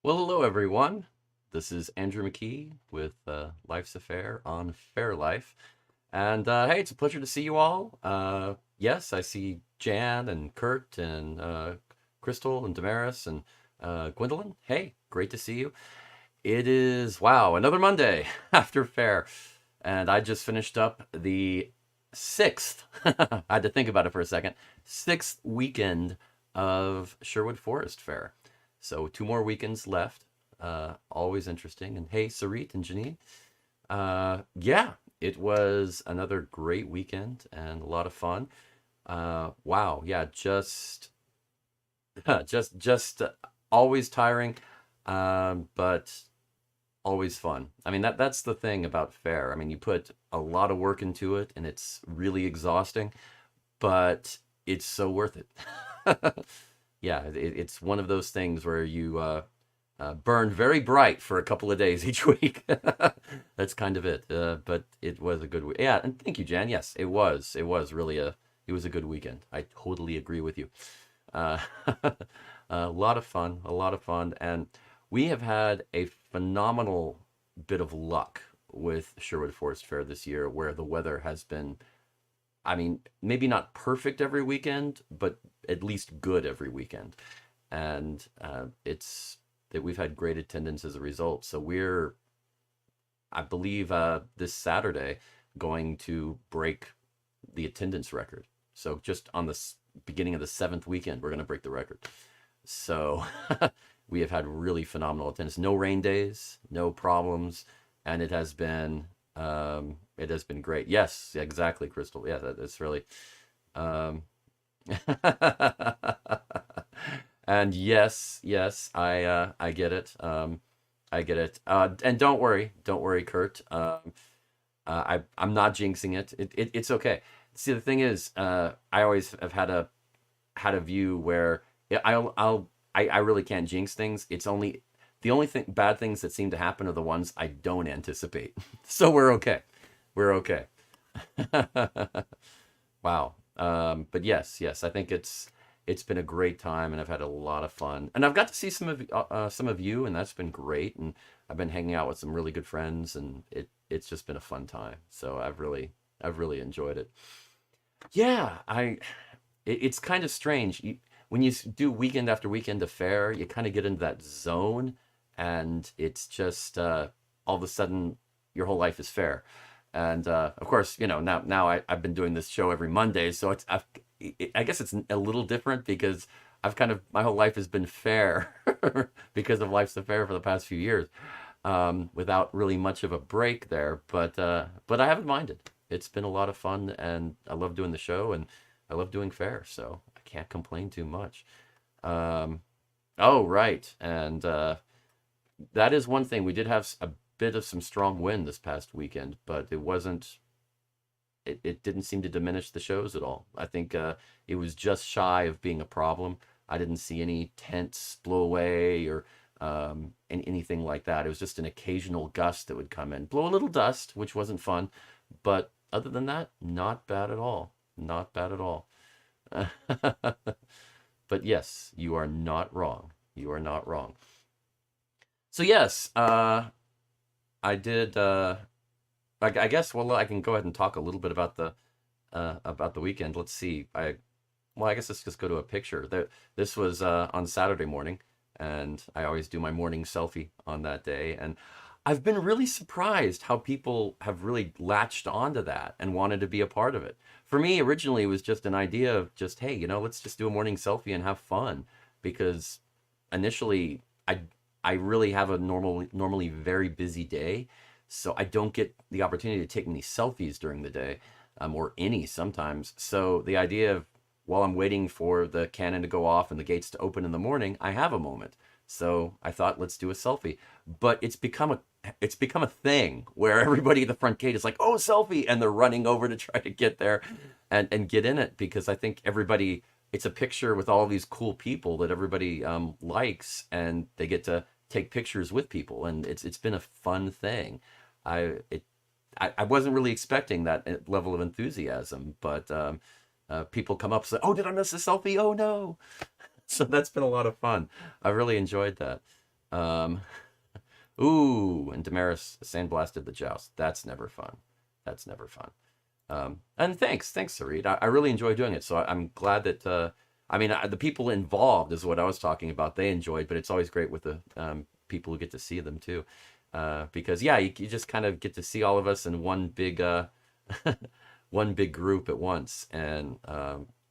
Well, hello everyone. This is Andrew McKee with Life's a Faire on Fair Life. And hey, it's a pleasure to see you all. Yes, I see Jan and Kurt and Crystal and Damaris and Gwendolyn. Hey, great to see you. It is, wow, another Monday after Fair. And I just finished up the sixth, I had to think about it for a second, sixth weekend of Sherwood Forest Fair. So two more weekends left. Always interesting. And hey, Sarit and Janine. Yeah, it was another great weekend and a lot of fun. Wow, yeah, just always tiring, but always fun. I mean that's the thing about Fair. I mean you put a lot of work into it and it's really exhausting, but it's so worth it. Yeah, it's one of those things where you burn very bright for a couple of days each week. That's kind of it. But it was a good week. Yeah, and thank you, Jan. Yes, it was. It was really it was a good weekend. I totally agree with you. Uh, a lot of fun, a lot of fun, and we have had a phenomenal bit of luck with Sherwood Forest Fair this year, where the weather has been, I mean, maybe not perfect every weekend, but at least good every weekend. And it's that we've had great attendance as a result. So we're, I believe, this Saturday going to break the attendance record. So just on the beginning of the seventh weekend, we're going to break the record. So we have had really phenomenal attendance. No rain days, no problems, and it has been great. Yes, exactly, Crystal. Yeah, that's really um and yes, I get it. I get it. And don't worry, Kurt. I'm not jinxing it. It's okay. See, the thing is, I always have had a view where yeah, I really can't jinx things. It's only the only thing bad things that seem to happen are the ones I don't anticipate. So we're okay. We're okay. Wow. But yes, I think it's been a great time, and I've had a lot of fun, and I've got to see some of you, and that's been great. And I've been hanging out with some really good friends, and it's just been a fun time. So I've really enjoyed it. Yeah, it's kind of strange. When you do weekend after weekend of Fair, you kind of get into that zone, and it's just all of a sudden your whole life is Fair. And of course, now I've been doing this show every Monday, so I guess it's a little different because I've kind of my whole life has been Fair because of Life's a Fair for the past few years, without really much of a break there. But I haven't minded. It's been a lot of fun, and I love doing the show, and I love doing Fair, so I can't complain too much. Um, oh, right, and that is one thing. We did have a bit of some strong wind this past weekend, but it wasn't. It didn't seem to diminish the shows at all. I think it was just shy of being a problem. I didn't see any tents blow away or anything like that. It was just an occasional gust that would come in, blow a little dust, which wasn't fun. But other than that, not bad at all. Not bad at all. But yes, you are not wrong. You are not wrong. So yes, I did. I guess. Well, I can go ahead and talk a little bit about the weekend. Let's see. I guess let's just go to a picture. This was on Saturday morning, and I always do my morning selfie on that day. And I've been really surprised how people have really latched onto that and wanted to be a part of it. For me, originally, it was just an idea of just, hey, let's just do a morning selfie and have fun, because initially, I really have a normally very busy day, so I don't get the opportunity to take many selfies during the day, or any sometimes. So the idea of while I'm waiting for the cannon to go off and the gates to open in the morning, I have a moment. So I thought, let's do a selfie. But it's become a thing where everybody at the front gate is like, oh, selfie, and they're running over to try to get there and get in it, because I think everybody, it's a picture with all these cool people that everybody likes, and they get to take pictures with people, and it's been a fun thing. I it I wasn't really expecting that level of enthusiasm, but people come up and say, "Oh, did I miss a selfie? Oh no!" So that's been a lot of fun. I really enjoyed that. Um, ooh, and Damaris sandblasted the joust. That's never fun. That's never fun. And thanks, Sarit. I really enjoy doing it. So I'm glad that I mean the people involved is what I was talking about. They enjoyed, but it's always great with the people who get to see them too, because yeah, you just kind of get to see all of us in one big one big group at once, and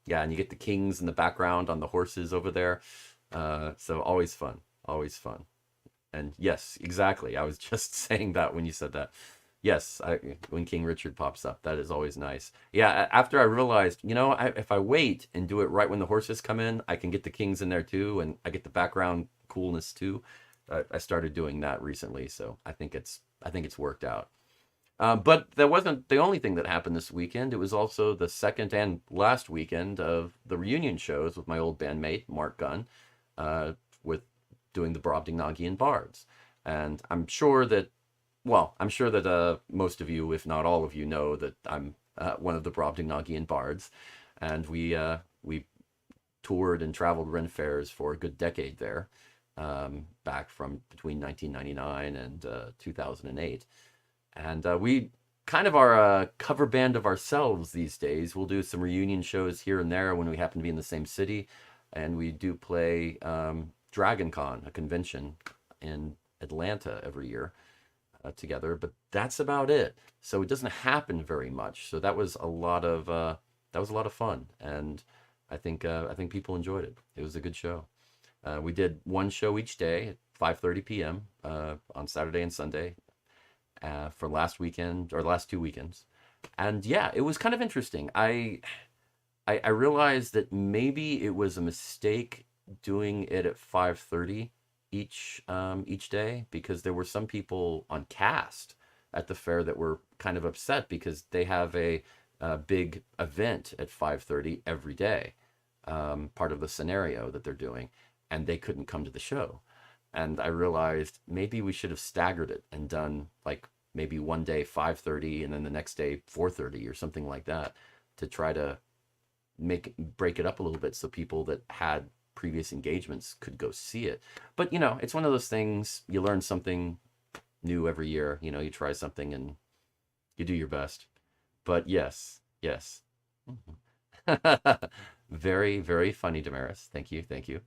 yeah, and you get the kings in the background on the horses over there. So always fun, always fun. And yes, exactly. I was just saying that when you said that. Yes, when King Richard pops up, that is always nice. Yeah, after I realized, if I wait and do it right when the horses come in, I can get the kings in there too, and I get the background coolness too. I started doing that recently, so I think it's worked out. But that wasn't the only thing that happened this weekend. It was also the second and last weekend of the reunion shows with my old bandmate Mark Gunn, with doing the Brobdingnagian Bards. And I'm sure that most of you, if not all of you, know that I'm one of the Brobdingnagian Bards, and we toured and traveled Ren fairs for a good decade there, back from between 1999 and 2008. And we kind of are a cover band of ourselves these days. We'll do some reunion shows here and there when we happen to be in the same city, and we do play Dragon Con, a convention in Atlanta every year, together. But that's about it. So it doesn't happen very much. So that was a lot of fun, and I think people enjoyed it. It was a good show. We did one show each day at 5:30 p.m. On Saturday and Sunday, for last weekend or last 2 weekends. And yeah, it was kind of interesting. I realized that maybe it was a mistake doing it at 5:30 each day, because there were some people on cast at the fair that were kind of upset because they have a big event at 5:30 every day, part of the scenario that they're doing, and they couldn't come to the show. And I realized maybe we should have staggered it and done like maybe one day 5:30 and then the next day 4:30 or something like that, to try to break it up a little bit so people that had previous engagements could go see it. But it's one of those things, you learn something new every year. You try something and you do your best. But yes, yes. Very, very funny, Damaris. Thank you, thank you.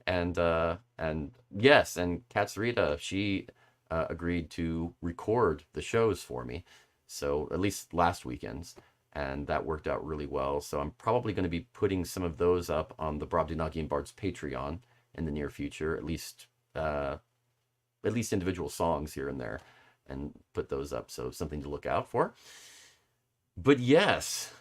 And yes, and Katsurita, she agreed to record the shows for me, so at least last weekend's, and that worked out really well. So I'm probably going to be putting some of those up on the Brobdingnagian Bards Patreon in the near future, at least individual songs here and there, and put those up. So something to look out for. But yes.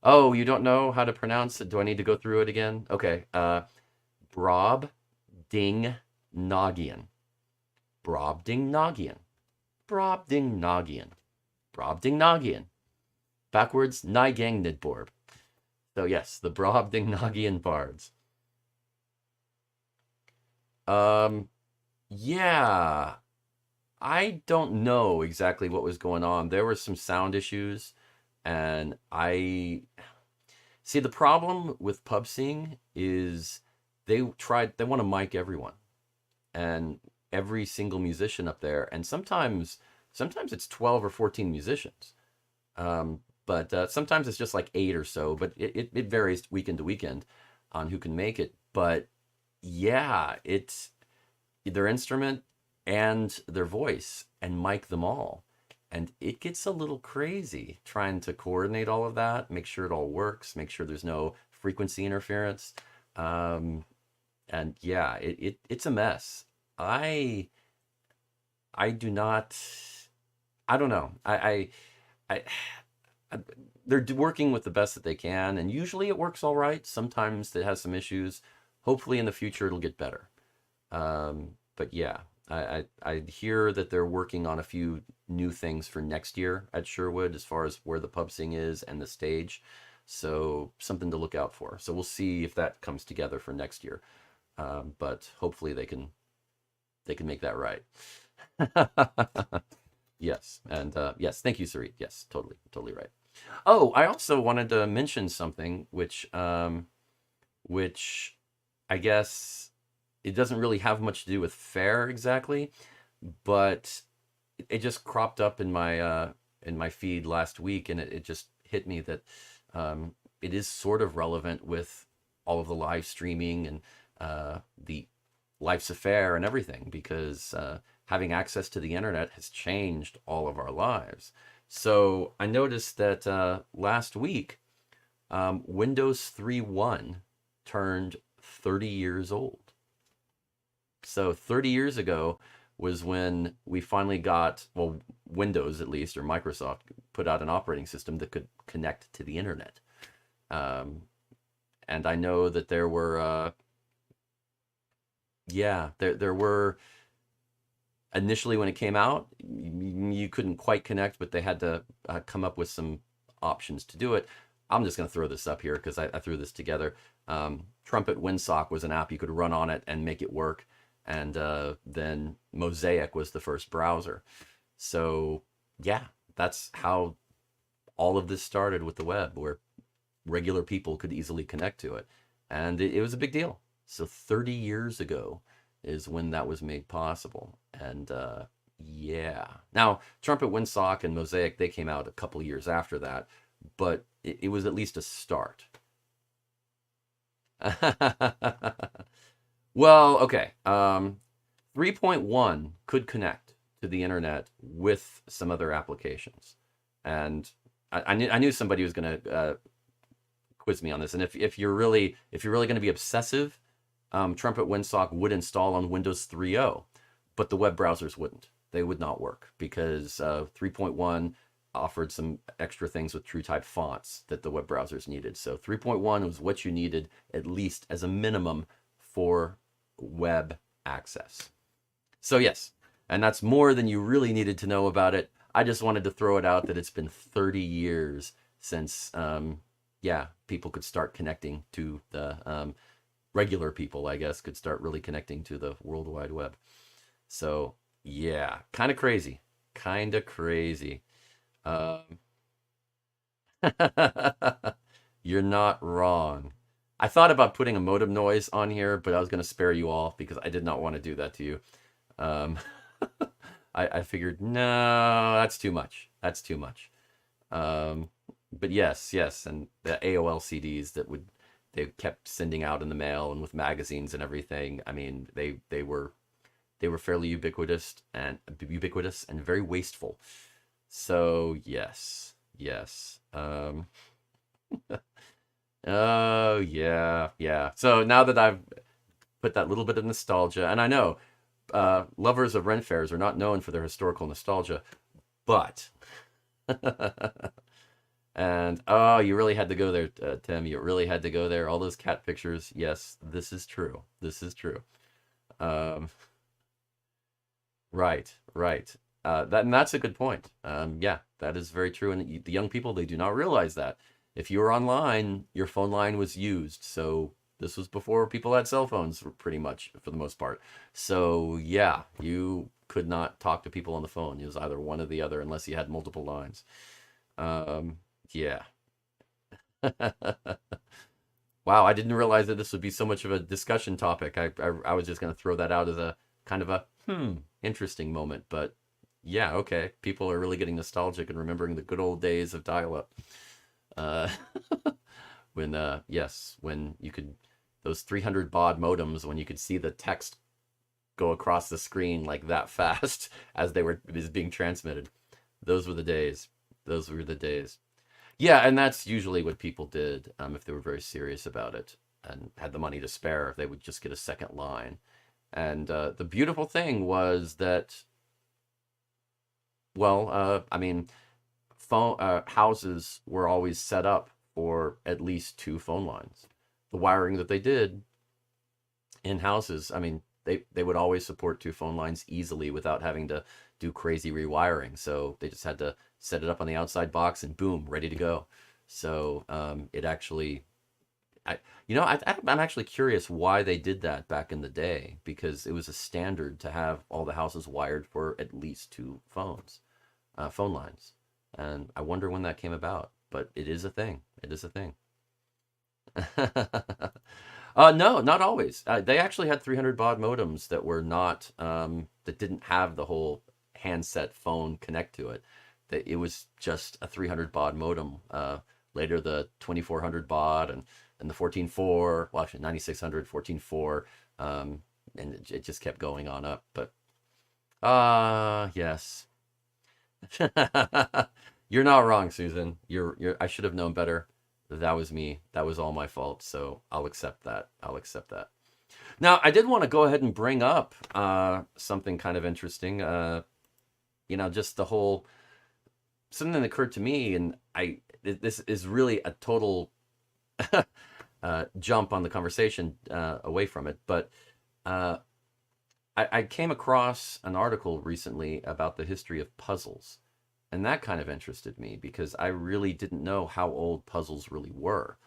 Oh, you don't know how to pronounce it? Do I need to go through it again? Okay. Brobdingnagian. Brobdingnagian. Brobdingnagian. Brobdingnagian. Backwards, Nygang Nidborb. So yes, the Brobdingnagian Bards. Um, yeah, I don't know exactly what was going on. There were some sound issues, and I see the problem with PubSing is they want to mic everyone and every single musician up there, and sometimes it's 12 or 14 musicians. But sometimes it's just like eight or so, but it varies weekend to weekend on who can make it. But yeah, it's their instrument and their voice, and mic them all. And it gets a little crazy trying to coordinate all of that, make sure it all works, make sure there's no frequency interference. Um, and yeah, it's a mess. I I do not. I don't know. I I- they're working with the best that they can, and usually it works all right. Sometimes it has some issues. Hopefully, in the future, it'll get better. But yeah, I hear that they're working on a few new things for next year at Sherwood, as far as where the pub sing is and the stage. So something to look out for. So we'll see if that comes together for next year. But hopefully they can make that right. Yes, and yes, thank you, Sarit. Yes, totally, totally right. Oh, I also wanted to mention something which I guess it doesn't really have much to do with Faire exactly, but it just cropped up in my feed last week, and it just hit me that it is sort of relevant with all of the live streaming and the life's affair and everything, because having access to the internet has changed all of our lives. So I noticed that last week, Windows 3.1 turned 30 years old. So 30 years ago was when we finally got, well, Windows at least, or Microsoft put out an operating system that could connect to the internet. Um, and I know that there were, there were initially when it came out, you couldn't quite connect, but they had to come up with some options to do it. I'm just going to throw this up here because I threw this together. Trumpet Windsock was an app you could run on it and make it work. And then Mosaic was the first browser. So yeah, that's how all of this started with the web, where regular people could easily connect to it. And it was a big deal. So 30 years ago is when that was made possible. And yeah. Now, Trumpet Windsock and Mosaic, they came out a couple years after that, but it was at least a start. Well, okay. 3.1 could connect to the internet with some other applications. And I knew somebody was going to quiz me on this. And if you're really going to be obsessive, Trumpet Windsock would install on Windows 3.0, but the web browsers wouldn't. They would not work because 3.1 offered some extra things with TrueType fonts that the web browsers needed. So 3.1 was what you needed, at least as a minimum, for web access. So yes, and that's more than you really needed to know about it. I just wanted to throw it out that it's been 30 years since, people could start connecting to the regular people, I guess, could start really connecting to the World Wide Web. So yeah, kind of crazy, kind of crazy. Um, you're not wrong. I thought about putting a modem noise on here, but I was going to spare you all because I did not want to do that to you. Um, I figured, no, that's too much. That's too much. But yes, and the AOL CDs they kept sending out in the mail and with magazines and everything. I mean, they were fairly ubiquitous and very wasteful. So yes. Oh yeah. So now that I've put that little bit of nostalgia, and I know lovers of rent fairs are not known for their historical nostalgia, but and oh, you really had to go there, Tim. You really had to go there. All those cat pictures. Yes, this is true. This is true. Um, right. That's a good point. Yeah, that is very true. And the young people, they do not realize that. If you were online, your phone line was used. So this was before people had cell phones, pretty much, for the most part. So yeah, you could not talk to people on the phone. It was either one or the other, unless you had multiple lines. Yeah. Wow, I didn't realize that this would be so much of a discussion topic. I was just going to throw that out as a kind of a interesting moment, but yeah, okay. People are really getting nostalgic and remembering the good old days of dial-up. Uh, when you could, those 300 baud modems, when you could see the text go across the screen like that fast as is being transmitted. Those were the days. Those were the days. Yeah, and that's usually what people did if they were very serious about it and had the money to spare. They would just get a second line. And the beautiful thing was that, well, I mean, phone houses were always set up for at least two phone lines. The wiring that they did in houses, I mean, they would always support two phone lines easily without having to do crazy rewiring. So they just had to set it up on the outside box and boom, ready to go. So it actually, I'm actually curious why they did that back in the day, because it was a standard to have all the houses wired for at least two phone lines. And I wonder when that came about, but it is a thing. It is a thing. No, not always. They actually had 300 baud modems that were not that didn't have the whole handset phone connect to it. That it was just a 300 baud modem. Later the 2400 baud and the 14.4, well actually 9600, 14.4, and it just kept going on up. But yes. You're not wrong, Susan. You're I should have known better. That was me. That was all my fault. So I'll accept that. I'll accept that. Now, I did want to go ahead and bring up something kind of interesting. Just the whole something that occurred to me, and this is really a total jump on the conversation away from it. But I came across an article recently about the history of puzzles. And that kind of interested me because I really didn't know how old puzzles really were.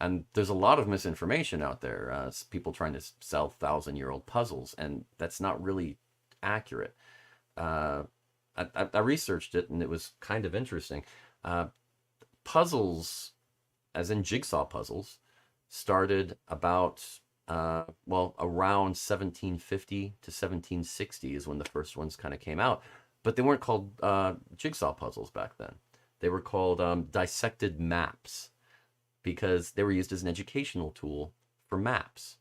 And there's a lot of misinformation out there. People trying to sell 1,000-year-old puzzles, and that's not really accurate. I researched it, and it was kind of interesting. Puzzles, as in jigsaw puzzles, started about around 1750 to 1760 is when the first ones kind of came out. But they weren't called jigsaw puzzles back then. They were called dissected maps because they were used as an educational tool for maps.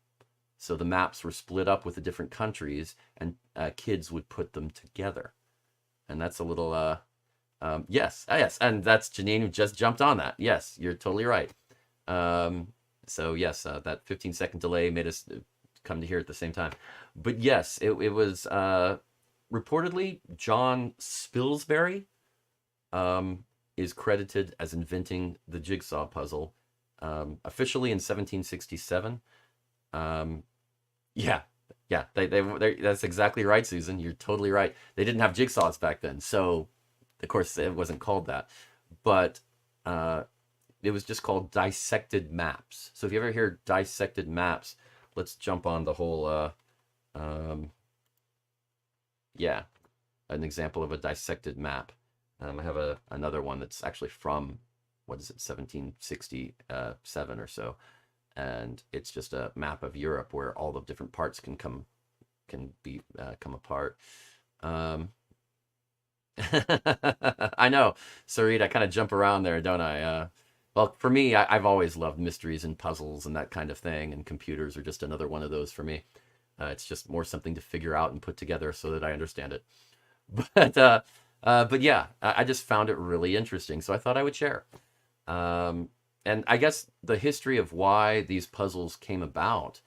So the maps were split up with the different countries, and kids would put them together. And that's a little, yes, and that's Janine who just jumped on that. Yes, you're totally right. So yes, that 15-second delay made us come to here at the same time. But yes, it was reportedly John Spilsbury is credited as inventing the jigsaw puzzle officially in 1767. Yeah, that's exactly right, Susan. You're totally right. They didn't have jigsaws back then, so of course it wasn't called that. But it was just called dissected maps. So if you ever hear dissected maps, let's jump on the whole an example of a dissected map. I have another one that's actually from, 1767 or so, and it's just a map of Europe where all the different parts can come apart. I know, Sarit, I kind of jump around there, don't I? Well, for me, I've always loved mysteries and puzzles and that kind of thing, and computers are just another one of those for me. It's just more something to figure out and put together so that I understand it. But yeah, I just found it really interesting, so I thought I would share. And I guess the history of why these puzzles came about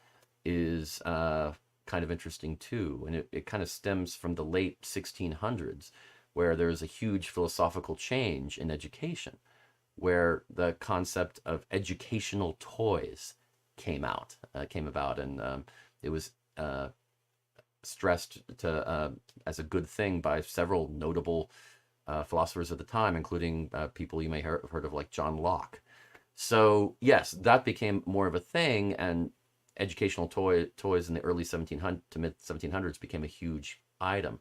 is kind of interesting too, and it kind of stems from the late 1600s, where there was a huge philosophical change in education, where the concept of educational toys came about, and it was stressed as a good thing by several notable philosophers of the time, including people you may have heard of like John Locke. So yes, that became more of a thing, and educational toys in the early 1700s to mid 1700s became a huge item.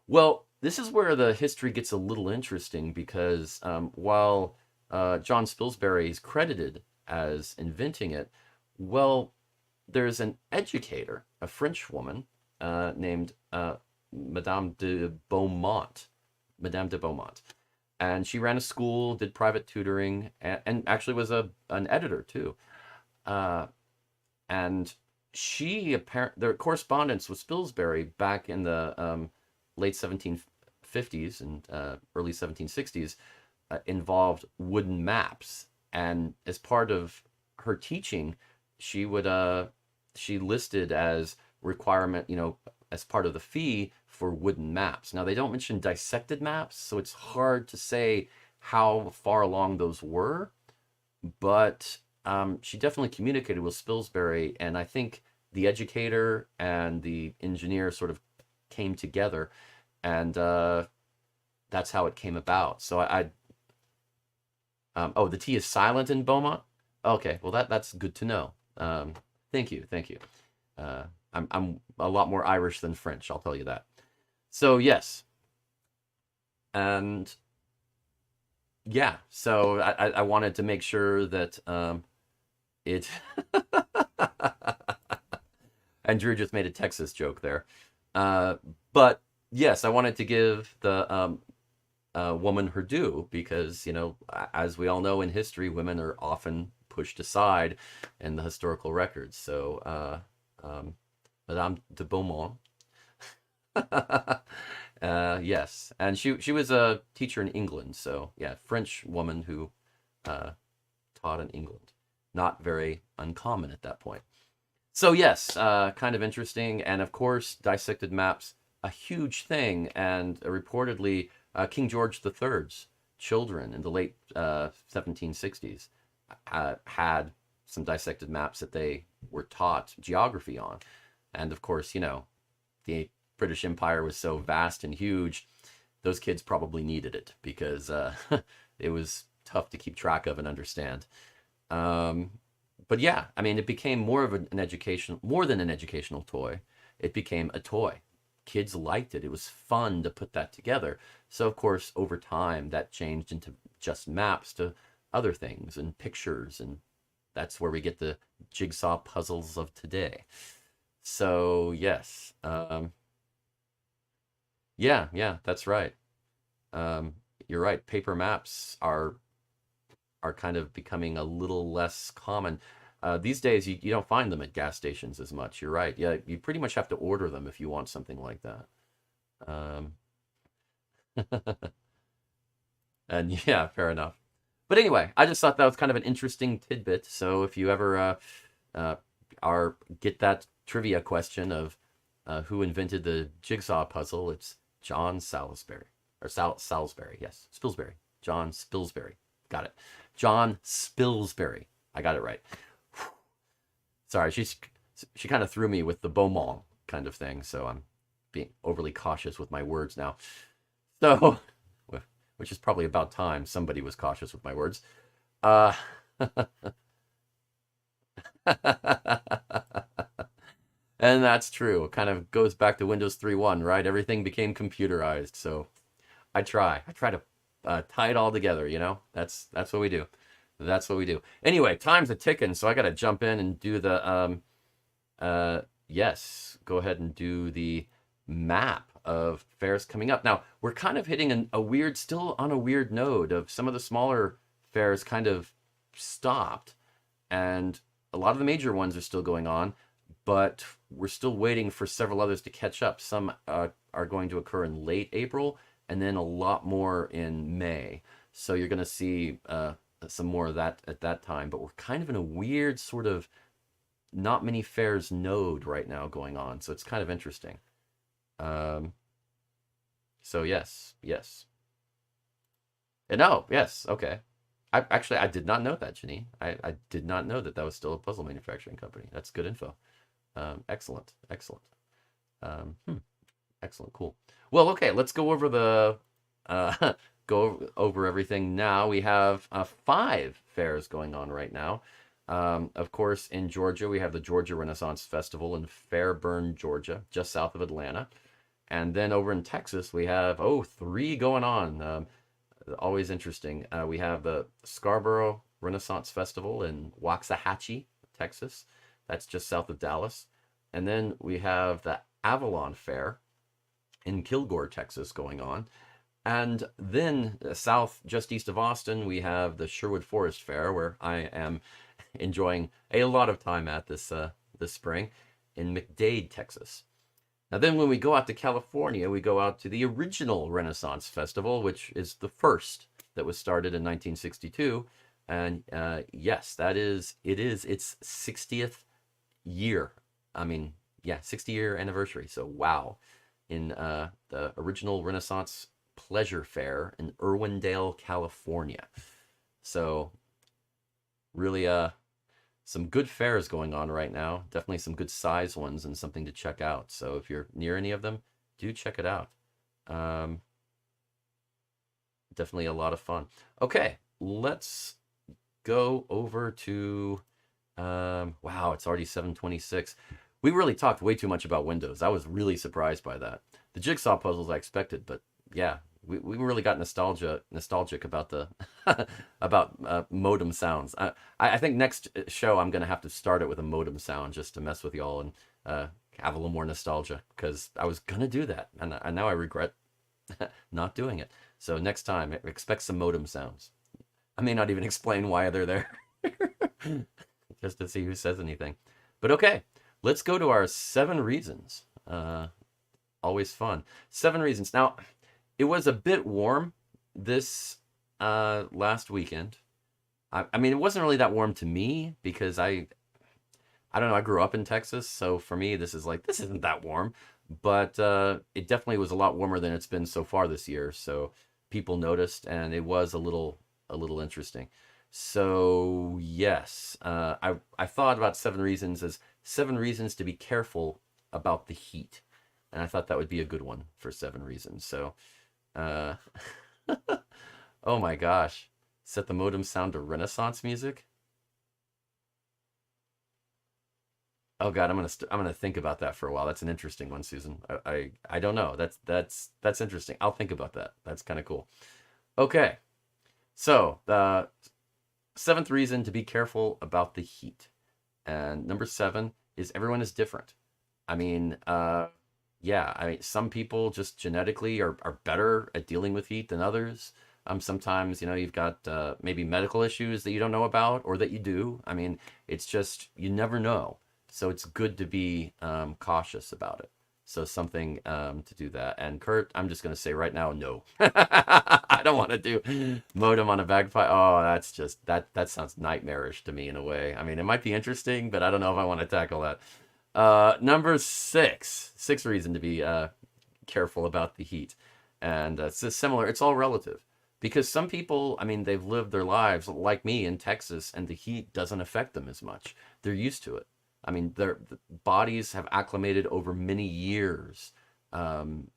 Well, this is where the history gets a little interesting because while John Spilsbury is credited as inventing it, well, there's an educator, a French woman named Madame de Beaumont. And she ran a school, did private tutoring, and actually was an editor too. And their correspondence with Spilsbury back in the late 1750s and early 1760s involved wooden maps. And as part of her teaching, she listed as requirement, as part of the fee for wooden maps. Now, they don't mention dissected maps, so it's hard to say how far along those were, but she definitely communicated with Spilsbury, and I think the educator and the engineer sort of came together, and that's how it came about. So the T is silent in Beaumont? Okay, well that's good to know. Thank you. I'm a lot more Irish than French, I'll tell you that. So yes, and yeah, so I wanted to make sure that it And Drew just made a Texas joke there. Uh, but yes, I wanted to give the woman her due because, as we all know in history, women are often pushed aside in the historical records. So, Madame de Beaumont, yes, and she was a teacher in England. So yeah, French woman who uh, taught in England, not very uncommon at that point. So yes, kind of interesting, and of course, dissected maps, a huge thing, and reportedly King George III's children in the late 1760s had some dissected maps that they were taught geography on, and of course, the British Empire was so vast and huge, those kids probably needed it because it was tough to keep track of and understand. Um, but yeah, I mean, it became more of an education, more than an educational toy. It became a toy. Kids liked it. It was fun to put that together. So of course, over time, that changed into just maps to other things and pictures, and that's where we get the jigsaw puzzles of today. So yes, yeah, yeah, that's right. Um, you're right. Paper maps are kind of becoming a little less common. These days, you don't find them at gas stations as much. You're right. Yeah, you pretty much have to order them if you want something like that. Um, and yeah, fair enough. But anyway, I just thought that was kind of an interesting tidbit. So if you ever uh, are get that trivia question of who invented the jigsaw puzzle, it's John Salisbury or Salisbury. Yes, Spilsbury. John Spilsbury. Got it. John Spilsbury. I got it right. Sorry, she kind of threw me with the Beaumont kind of thing, so I'm being overly cautious with my words now. So, which is probably about time somebody was cautious with my words. Uh, and that's true. It kind of goes back to Windows 3.1, right? Everything became computerized. So I try to tie it all together. That's what we do. That's what we do. Anyway, time's a ticking, so I got to jump in and do the yes, go ahead and do the map of fairs coming up. Now, we're kind of hitting a weird, still on a weird node of some of the smaller fairs kind of stopped, and a lot of the major ones are still going on, but we're still waiting for several others to catch up. Some are going to occur in late April, and then a lot more in May. So you're going to see some more of that at that time. But we're kind of in a weird sort of not many fairs node right now going on. So it's kind of interesting. Um, so yes, yes. And oh, yes, okay. I did not know that, Janine. I did not know that that was still a puzzle manufacturing company. That's good info. Excellent, excellent. Hmm. Excellent, cool. Well, okay, let's go over the go over everything now. We have 5 fairs going on right now. Of course, in Georgia, we have the Georgia Renaissance Festival in Fairburn, Georgia, just south of Atlanta. And then over in Texas, we have 3 going on. Always interesting. We have the Scarborough Renaissance Festival in Waxahachie, Texas. That's just south of Dallas. And then we have the Avalon Fair in Kilgore, Texas, going on. And then south, just east of Austin, we have the Sherwood Forest Fair, where I am enjoying a lot of time at this spring in McDade, Texas. Now then when we go out to California, we go out to the original Renaissance Festival, which is the first that was started in 1962. And yes, it is its 60th year. I mean, yeah, 60-year anniversary. So wow. In the original Renaissance Pleasure Fair in Irwindale, California. So really some good fairs going on right now. Definitely some good size ones and something to check out. So if you're near any of them, do check it out. Definitely a lot of fun. Okay, let's go over to wow, it's already 7:26. We really talked way too much about Windows. I was really surprised by that. The jigsaw puzzles I expected, but yeah, we really got nostalgic about the about modem sounds. I think next show I'm gonna have to start it with a modem sound just to mess with y'all and have a little more nostalgia because I was gonna do that, and now I regret not doing it. So next time, expect some modem sounds. I may not even explain why they're there, just to see who says anything. But okay, let's go to our 7 reasons. Always fun. 7 reasons. Now, it was a bit warm this last weekend. I mean, it wasn't really that warm to me because I don't know. I grew up in Texas, so for me, this isn't that warm, but it definitely was a lot warmer than it's been so far this year. So people noticed, and it was a little interesting. So yes, I thought about 7 reasons as 7 reasons to be careful about the heat, and I thought that would be a good one for 7 reasons. So, uh, oh my gosh, set the modem sound to Renaissance music. Oh God, I'm gonna think about that for a while. That's an interesting one, Susan. I don't know. That's interesting. I'll think about that. That's kind of cool. Okay, so the seventh reason to be careful about the heat, and number 7 is everyone is different. I mean, yeah, I mean, some people just genetically are better at dealing with heat than others. Sometimes, you've got maybe medical issues that you don't know about or that you do. I mean, it's just, you never know. So it's good to be cautious about it. So something to do that. And Kurt, I'm just going to say right now, no. I don't want to do modem on a bagpipe. Oh, that's just, that sounds nightmarish to me in a way. I mean, it might be interesting, but I don't know if I want to tackle that. Number 6 reason to be careful about the heat. And it's similar, it's all relative. Because some people, I mean, they've lived their lives like me in Texas, and the heat doesn't affect them as much. They're used to it. I mean, their bodies have acclimated over many years, and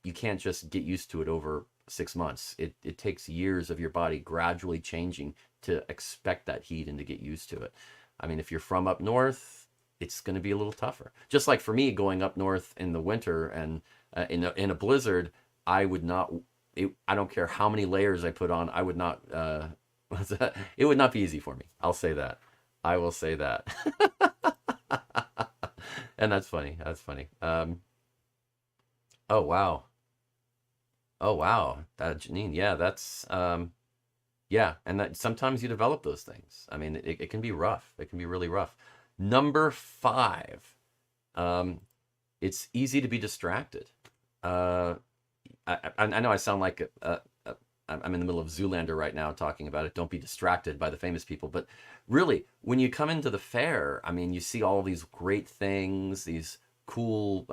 you can't just get used to it over 6 months. It takes years of your body gradually changing to expect that heat and to get used to it. I mean, if you're from up north, it's going to be a little tougher. Just like for me, going up north in the winter and in a blizzard, I would not. I don't care how many layers I put on. I would not. It would not be easy for me. I'll say that. I will say that. And that's funny. That's funny. Oh wow. Oh wow. Janine. Yeah, that's yeah. And that sometimes you develop those things. I mean, it can be rough. It can be really rough. Number 5. Um, it's easy to be distracted. Uh, I know I sound like I'm in the middle of Zoolander right now talking about it. Don't be distracted by the famous people. But really, when you come into the fair, I mean, you see all these great things, these cool,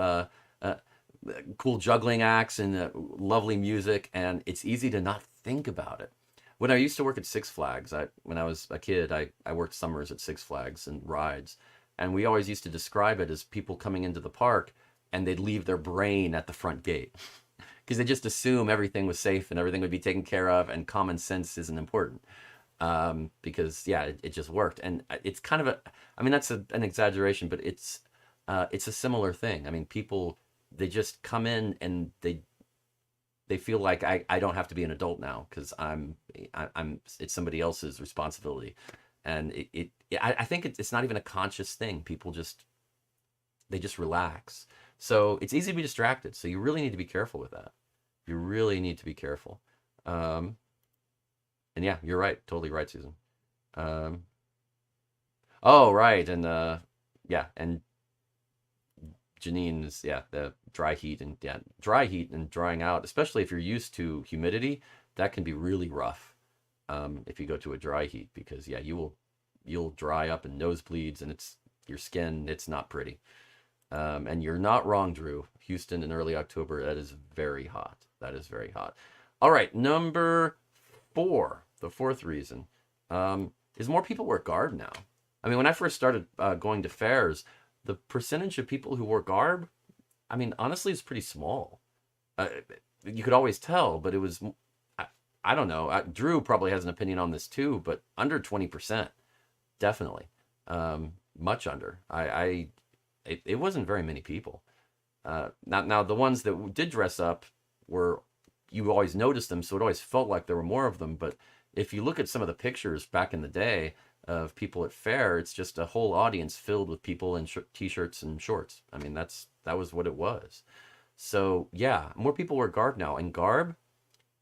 cool juggling acts and lovely music, and it's easy to not think about it. When I used to work at Six Flags, when I was a kid, I worked summers at Six Flags and rides, and we always used to describe it as people coming into the park and they'd leave their brain at the front gate because they just assume everything was safe and everything would be taken care of, and common sense isn't important. Because yeah, it just worked, and it's kind of I mean, that's an exaggeration, but it's a similar thing. I mean, people, they just come in and they feel like I don't have to be an adult now because I'm it's somebody else's responsibility, and I think it's not even a conscious thing. People just, they just relax. So it's easy to be distracted. So you really need to be careful with that. You really need to be careful. Um, and yeah, you're right. Totally right, Susan. Um, oh, right. And yeah, and Janine's, yeah, the dry heat, and yeah, dry heat and drying out, especially if you're used to humidity, that can be really rough. If you go to a dry heat, because yeah, you'll dry up and nosebleeds, and it's your skin, it's not pretty. And you're not wrong, Drew. Houston in early October, that is very hot. That is very hot. All right, number 4, the fourth reason, is more people wear garb now. I mean, when I first started going to fairs, the percentage of people who wore garb, I mean, honestly, is pretty small. Uh, you could always tell, but it was, I don't know. Drew probably has an opinion on this too, but under 20%, definitely. Much under. It wasn't very many people. Now the ones that did dress up were, you always noticed them, so it always felt like there were more of them. But if you look at some of the pictures back in the day, of people at Faire, it's just a whole audience filled with people in t-shirts and shorts. I mean, that was what it was. So yeah, more people wear garb now, and garb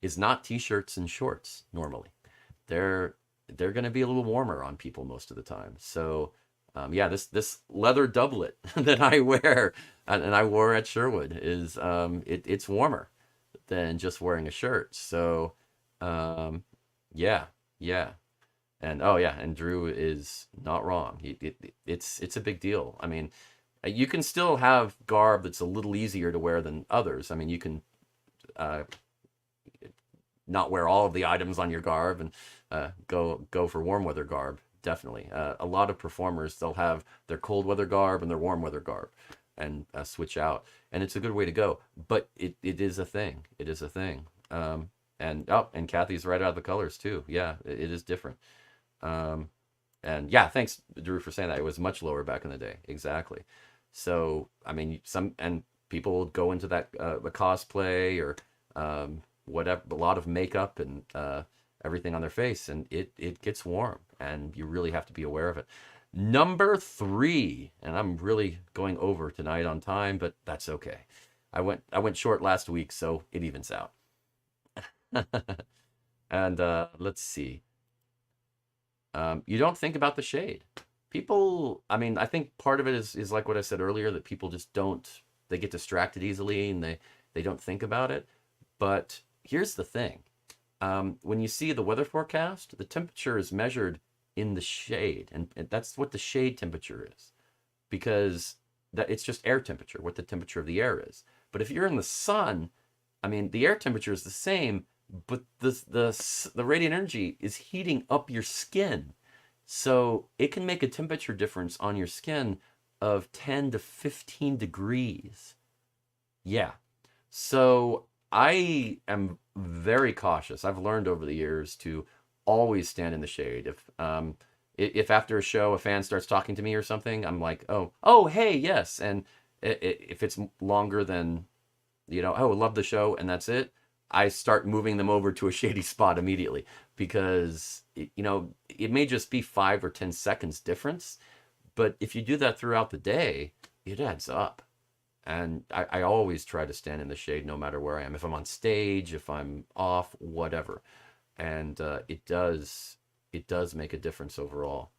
is not t-shirts and shorts normally. They're they're going to be a little warmer on people most of the time. So yeah, this leather doublet that I wear and I wore at Sherwood is it's warmer than just wearing a shirt. So um, yeah, yeah. And oh yeah, and Drew is not wrong. It's a big deal. I mean, you can still have garb that's a little easier to wear than others. I mean, you can uh, not wear all of the items on your garb and go for warm weather garb. Definitely, a lot of performers they'll have their cold weather garb and their warm weather garb, and switch out, and it's a good way to go. But it is a thing. It is a thing. And Kathy's right out of the colors too. Yeah, it is different. Um, and yeah, thanks Drew for saying that. It was much lower back in the day. Exactly. So I mean, some and people would go into that the cosplay or whatever, a lot of makeup and everything on their face, and it gets warm, and you really have to be aware of it. Number three, and I'm really going over tonight on time, but that's okay. I went short last week, so it evens out. And let's see. You don't think about the shade. People, I mean, I think part of it is like what I said earlier, that people just don't, they get distracted easily and they don't think about it. But here's the thing. When you see the weather forecast, the temperature is measured in the shade, and that's what the shade temperature is, because that it's just air temperature, what the temperature of the air is. But if you're in the sun, I mean, the air temperature is the same, but the radiant energy is heating up your skin, so it can make a temperature difference on your skin of 10 to 15 degrees. Yeah. So I am very cautious. I've learned over the years to always stand in the shade. If after a show a fan starts talking to me or something, I'm like, oh, hey, yes. And if it's longer than, oh, love the show, and that's it, I start moving them over to a shady spot immediately, because it may just be 5 or 10 seconds difference, but if you do that throughout the day, it adds up. And I always try to stand in the shade no matter where I am. If I'm on stage, if I'm off, whatever. And it does make a difference overall.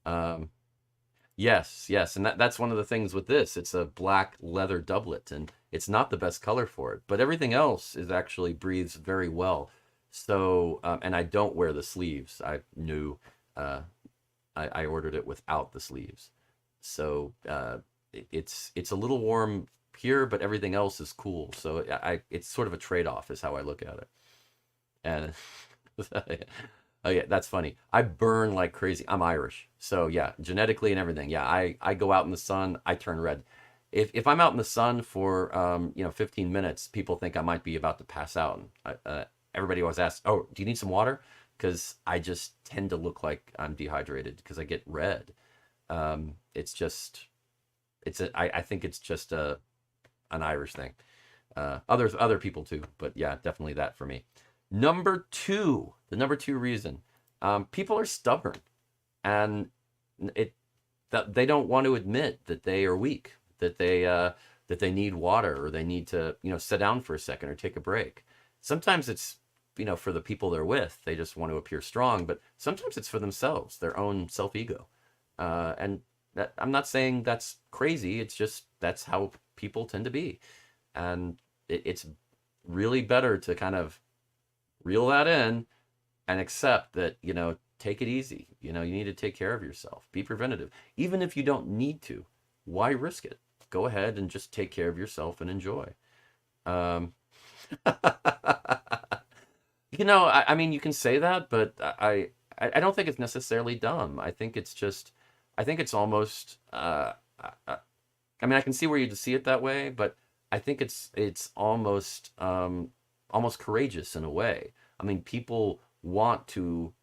um, yes, yes, and that's one of the things with this. It's a black leather doublet, and it's not the best color for it, but everything else is actually breathes very well. So, and I don't wear the sleeves. I knew I ordered it without the sleeves. So it's a little warm here, but everything else is cool. So it's sort of a trade-off is how I look at it. And oh yeah, that's funny. I burn like crazy. I'm Irish. So yeah, genetically and everything. Yeah, I go out in the sun, I turn red. If I'm out in the sun for 15 minutes, people think I might be about to pass out. And everybody always asks, "Oh, do you need some water?" Because I just tend to look like I'm dehydrated because I get red. It's just, I think it's just an Irish thing. Other people too, but yeah, definitely that for me. The number two reason, people are stubborn, and it that they don't want to admit that they are weak, that they need water, or they need to sit down for a second or take a break. Sometimes it's for the people they're with, they just want to appear strong, but sometimes it's for themselves, their own self ego. And that, I'm not saying that's crazy. It's just that's how people tend to be, and it's really better to kind of reel that in and accept that take it easy. You need to take care of yourself. Be preventative, even if you don't need to. Why risk it? Go ahead and just take care of yourself and enjoy. Um, I mean, you can say that, but I don't think it's necessarily dumb. I think it's almost. I mean, I can see where you'd see it that way, but I think it's almost courageous in a way. I mean, people want to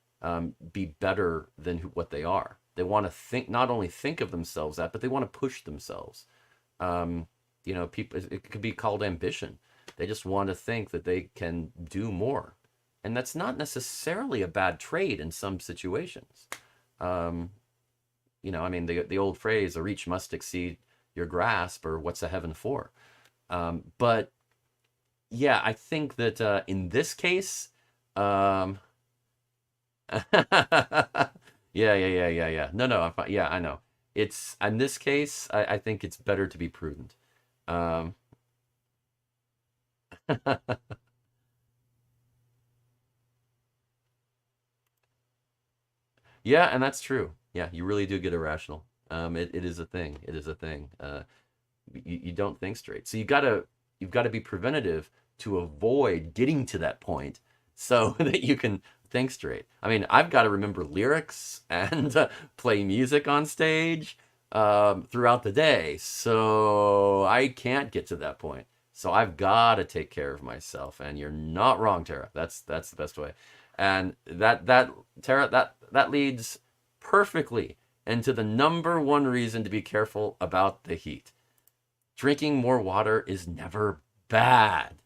be better than what they are. They want to not only think of themselves that, but they want to push themselves. People, it could be called ambition. They just want to think that they can do more. and that's not necessarily a bad trade in some situations. Um, I mean, the old phrase, "A reach must exceed your grasp," or "What's a heaven for?" But yeah, I think that in this case, um, yeah, yeah, yeah, yeah, yeah. No, no, I'm fine. Yeah, I know. It's in this case, I think it's better to be prudent. Um, yeah, and that's true. Yeah, you really do get irrational. It is a thing. It is a thing. You don't think straight. So you've got to be preventative to avoid getting to that point so that you can think straight. I mean, I've got to remember lyrics and play music on stage throughout the day. So I can't get to that point. So I've got to take care of myself. And you're not wrong, Tara. That's the best way. And that Tara, that leads perfectly into the number one reason to be careful about the heat. Drinking more water is never bad.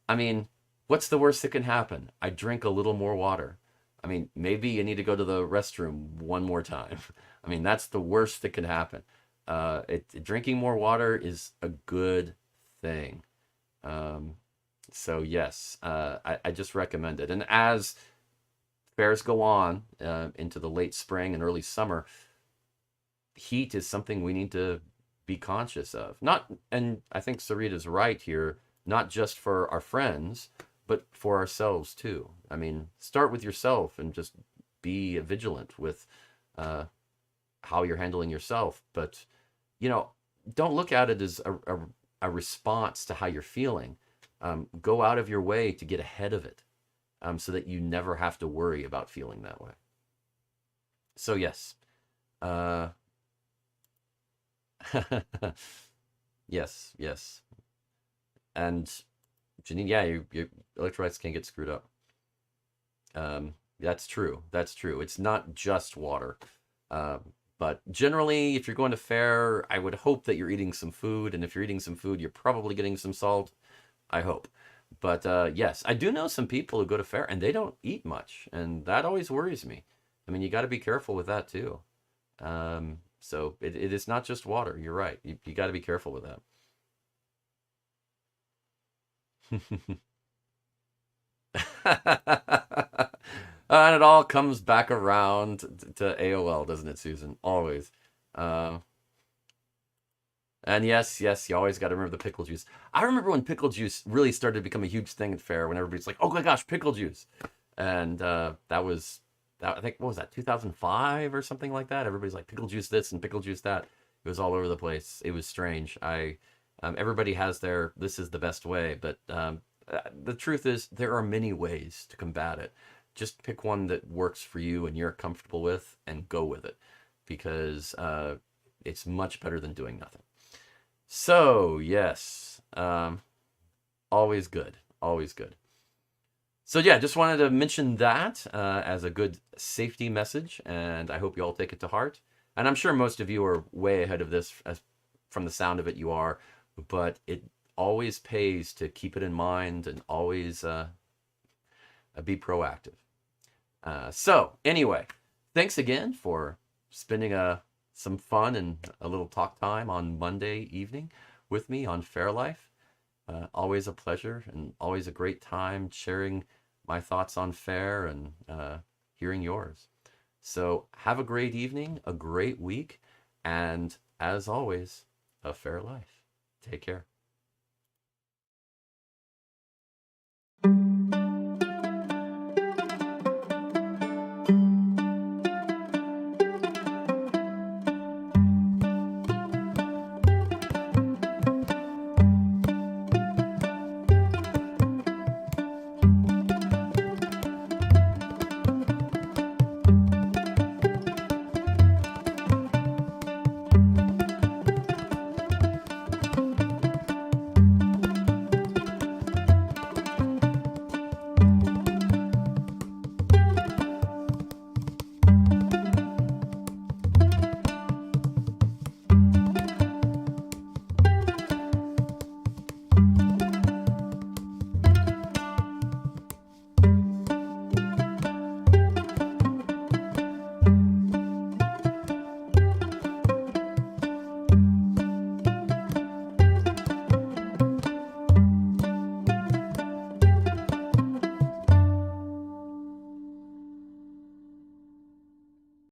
I mean, what's the worst that can happen? I drink a little more water. I mean, maybe you need to go to the restroom one more time. I mean, that's the worst that can happen. Drinking more water is a good thing. Um, so yes, I just recommend it. And as fairs go on into the late spring and early summer, heat is something we need to be conscious of. Not, and I think Sarita's right here, not just for our friends, but for ourselves too. I mean, start with yourself and just be vigilant with uh, how you're handling yourself. But, you know, don't look at it as a response to how you're feeling. Go out of your way to get ahead of it so that you never have to worry about feeling that way. So, yes. Uh, yes, yes. And Janine, yeah, your electrolytes can get screwed up. That's true. That's true. It's not just water. But generally, if you're going to Faire, I would hope that you're eating some food. And if you're eating some food, you're probably getting some salt. I hope. But yes, I do know some people who go to Faire and they don't eat much. And that always worries me. I mean, you got to be careful with that too. So it is not just water. You're right. You got to be careful with that. And it all comes back around to AOL, doesn't it, Susan? Always. Um, and yes, yes, you always got to remember the pickle juice. I remember when pickle juice really started to become a huge thing at Faire when everybody's like, "Oh my gosh, pickle juice," and that was that. I think what was that, 2005 or something like that. Everybody's like pickle juice this and pickle juice that. It was all over the place. It was strange. Everybody has their this is the best way, but the truth is there are many ways to combat it. Just pick one that works for you and you're comfortable with, and go with it, because it's much better than doing nothing. So yes, always good, always good. So yeah, just wanted to mention that as a good safety message, and I hope you all take it to heart. And I'm sure most of you are way ahead of this, as from the sound of it, you are. But it always pays to keep it in mind and always be proactive. So anyway, thanks again for spending some fun and a little talk time on Monday evening with me on Fairlife. Always a pleasure and always a great time sharing my thoughts on Faire and hearing yours. So have a great evening, a great week, and as always, a fair life. Take care.